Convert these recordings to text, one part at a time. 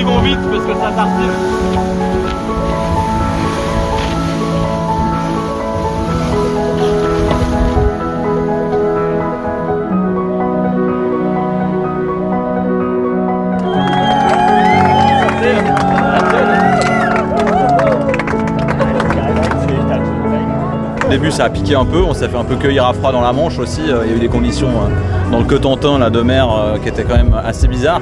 qui vont vite parce que ça tartine. Au début ça a piqué un peu, on s'est fait un peu cueillir à froid dans la Manche aussi, il y a eu des conditions dans le Cotentin là, de mer qui étaient quand même assez bizarres.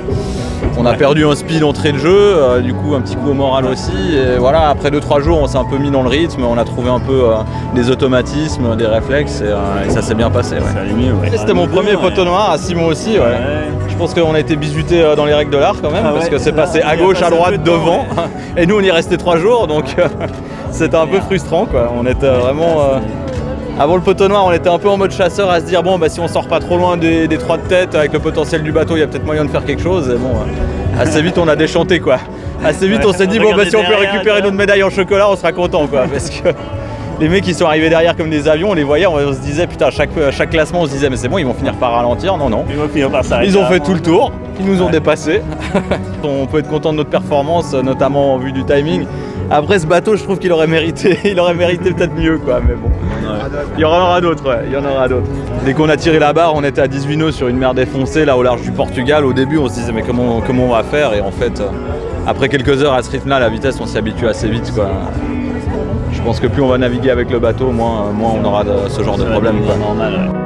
On a perdu un speed entrée de jeu, du coup un petit coup au moral aussi, et voilà, après 2-3 jours on s'est un peu mis dans le rythme, on a trouvé un peu des automatismes, des réflexes et ça s'est bien passé. Ouais. C'était mon premier poteau noir, à Simon aussi. Ouais. Je pense qu'on a été bisuté dans les règles de l'art quand même, parce que c'est passé à gauche, à droite, devant, et nous on y est resté 3 jours, donc c'était un peu frustrant quoi. On était vraiment... Avant le poteau noir, on était un peu en mode chasseur à se dire bon bah si on sort pas trop loin des 3 de tête avec le potentiel du bateau, il y a peut-être moyen de faire quelque chose. Et bon, assez vite on a déchanté quoi. Assez vite on s'est dit bon bah si on peut récupérer notre médaille en chocolat, on sera content quoi. Parce que les mecs qui sont arrivés derrière comme des avions, on les voyait, on se disait putain chaque classement on se disait mais c'est bon, ils vont finir par ralentir. Non. Ils vont finir par s'arrêter. Ils ont fait tout le tour, ils nous ont dépassés. On peut être content de notre performance, notamment en vue du timing. Après ce bateau, je trouve qu'il aurait mérité peut-être mieux quoi, mais bon. Il y en aura d'autres, il y en aura d'autres. Dès qu'on a tiré la barre, on était à 18 nœuds sur une mer défoncée là au large du Portugal. Au début, on se disait mais comment on va faire, et en fait, après quelques heures à ce rythme-là, la vitesse, on s'y habitue assez vite quoi. Je pense que plus on va naviguer avec le bateau, moins on aura ce genre de problème quoi. Normal, ouais.